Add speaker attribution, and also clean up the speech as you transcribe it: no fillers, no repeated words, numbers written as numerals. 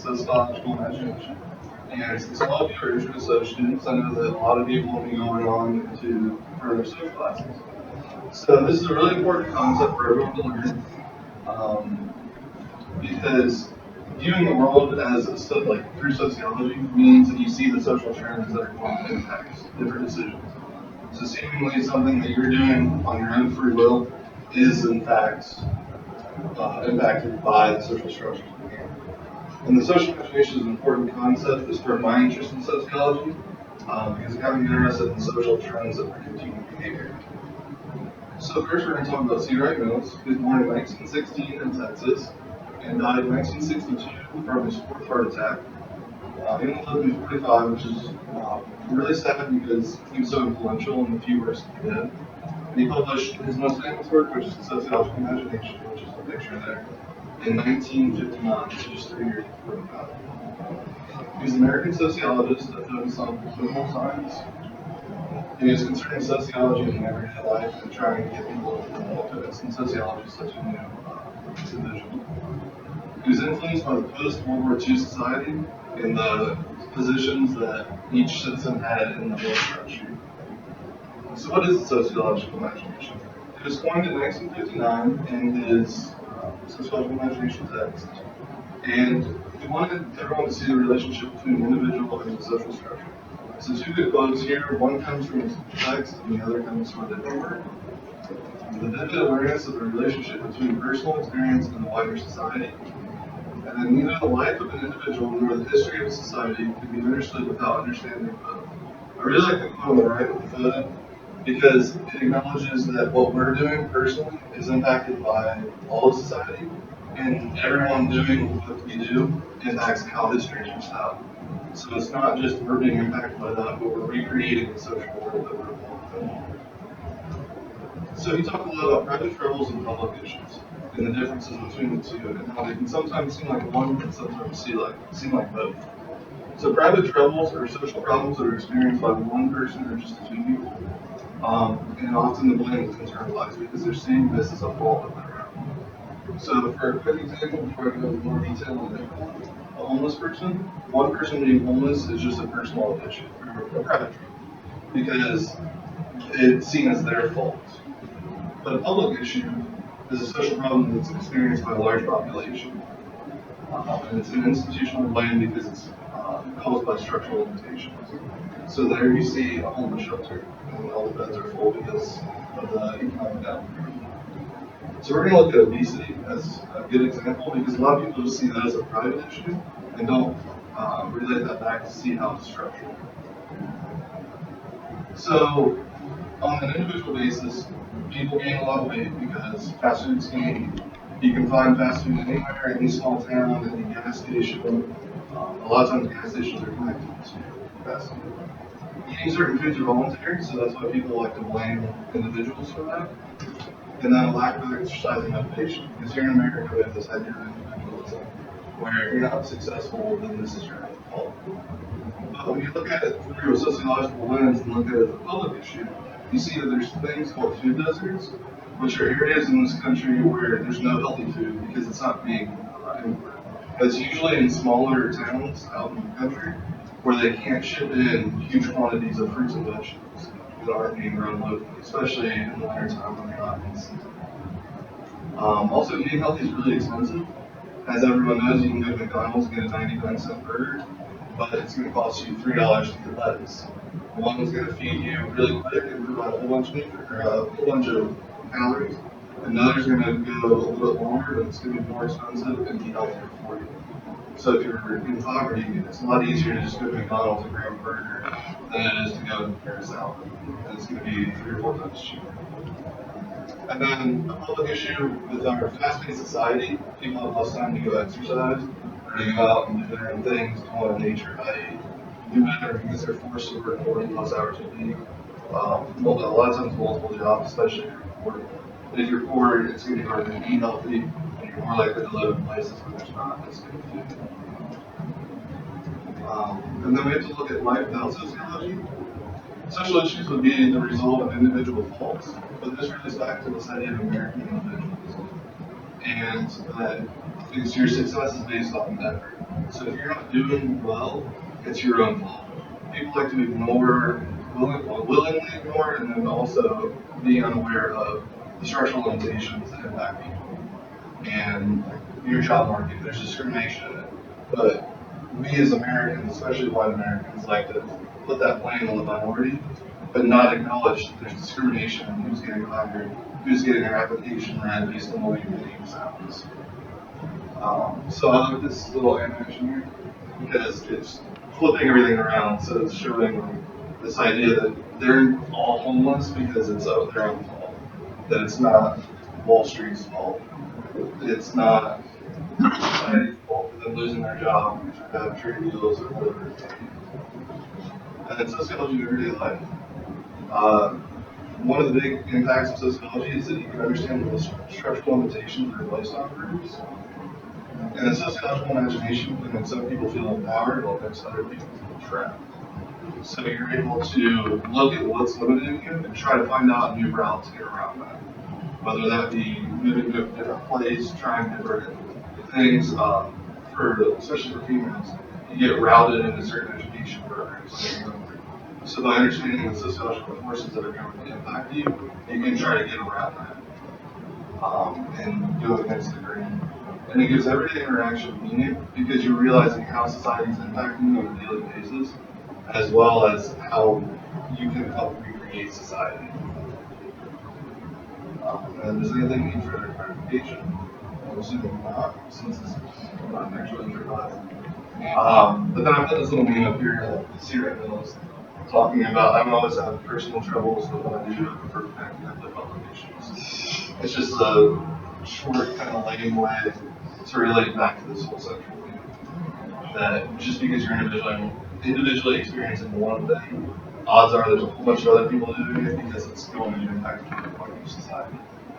Speaker 1: sociological imagination. And since all of you are intro soc students, I know that a lot of you will be going on to further social classes. So this is a really important concept for everyone to learn, um, because viewing the world as like through sociology means that you see the social trends that are going to impact different decisions. So seemingly something that you're doing on your own free will is in fact impacted by the social structures of the game. And the social imagination is an important concept that spurred my interest in sociology because it got me interested in social trends that predict human behavior. So first we're going to talk about C. Wright Mills, who was born in 1916 in Texas and died in 1962 from his fourth heart attack. He only lived to be 45, which is really sad because he was so influential in the few works he did. And he published his most famous work, which is the Sociological Imagination, which is the picture there, in 1959, which is 3 years before he died. He was an American sociologist that focused on political science. He was considering sociology in everyday life and trying to get people involved in it, since sociology is such a new division. He was influenced by the post-World War II society and the positions that each citizen had in the world structure. So what is the sociological imagination? It was coined in 1959 in his sociological imagination text, and he wanted everyone to see the relationship between the individual and the social structure. So two good quotes here, one comes from his text and the other comes from the paper. The vivid awareness of the relationship between personal experience and the wider society. And then neither the life of an individual nor the history of a society can be understood without understanding both. I really like the quote on the right with the photo because it acknowledges that what we're doing personally is impacted by all of society, and everyone doing what we do impacts how history turns out. So it's not just we're being impacted by that, but we're recreating the social world that we're involved in. So he talked a lot about private troubles and public issues, and the differences between the two, and how they can sometimes seem like one, but sometimes seem like both. So private troubles are social problems that are experienced by one person or just a few people, and often the blame is internalized because they're seeing this as a fault of their own. So for a quick example, before I go into more detail on a homeless person, one person being homeless is just a personal issue, or a private trouble, because it's seen as their fault. But a public issue is a social problem that's experienced by a large population. And it's an institutional blame because it's caused by structural limitations. So there you see a homeless shelter, and all the beds are full because of the economic downturn. So we're going to look at obesity as a good example because a lot of people just see that as a private issue and don't relate that back to see how it's structured. So on an individual basis, people gain a lot of weight because fast food's convenient. You can find fast food anywhere, any small town, any gas station. A lot of times gas stations are connected to fast food. Eating certain foods are voluntary, so that's why people like to blame individuals for that. And then a lack of exercising motivation, because here in America we have this idea of individualism, where you're not successful, then this is your own fault. But when you look at it through a sociological lens and look at it as a public issue, you see that there's things called food deserts, which are areas in this country where there's no healthy food because it's not being imported. It's usually in smaller towns out in the country where they can't ship in huge quantities of fruits and vegetables that aren't being grown locally, especially in the winter time when they're not in season. Also, eating healthy is really expensive. As everyone knows, you can go to McDonald's and get a 99-cent burger, but it's going to cost you $3 to get lettuce. One is going to feed you really quick and provide a whole bunch of calories. Another is going to go a little bit longer, but it's going to be more expensive and be healthier for you. So if you're in poverty, it's a lot easier to just go to McDonald's and grab a burger than it is to go and prepare a salad. And it's going to be 3 or 4 times cheaper. And then a public issue with our fast-paced society, people have less time to go exercise, or to go out and do their own things, go out in nature, hike, do better because they're forced to work 40 plus hours a week. A lot of times multiple jobs, especially if you're poor. But if you're poor, it's going to be hard to eat healthy, and you're more likely to live in places where there's not as good food. And then we have to look at life without sociology. Social issues would be the result of individual faults, but this relates back to this idea of American individualism. And that your success is based off of effort. So if you're not doing well, it's your own fault. People like to ignore, willingly ignore, and then also be unaware of the structural limitations that impact people. And your job market, there's discrimination in it. But we as Americans, especially white Americans, like to put that blame on the minority, but not acknowledge that there's discrimination in who's getting hired, who's getting their application read based on the way your name sounds. So I love this little animation here because it's flipping everything around. So it's showing this idea that they're all homeless because it's of their own fault. That it's not Wall Street's fault. It's not society's fault for them losing their job, or have trade deals, or whatever it may be. And then sociology in everyday life. Uh, One of the big impacts of sociology is that you can understand the structural limitations that are placed on groups. And in sociological imagination, when then some people feel empowered, while makes other people feel trapped. So you're able to look at what's limiting you and try to find out new routes to get around that. Whether that be moving to a different place, trying different things, especially for females, you get routed into certain education programs. So by understanding the sociological forces that are going to impact you, you can try to get around that and go against the grain. And it gives everyday interaction meaning because you're realizing how society is impacting you on a daily basis, as well as how you can help recreate society. And does anything need further clarification? I'm assuming not, since it's not an actual intro class. But then I put this little meme up here that Sierra Mills talking about I would always have personal troubles, but when I do, I prefer connecting up to publications. It's just a short, kind of lame way to relate back to this whole central theme. That just because you're individually experiencing one thing, odds are there's a whole bunch of other people doing it because it's going to impact the point of society.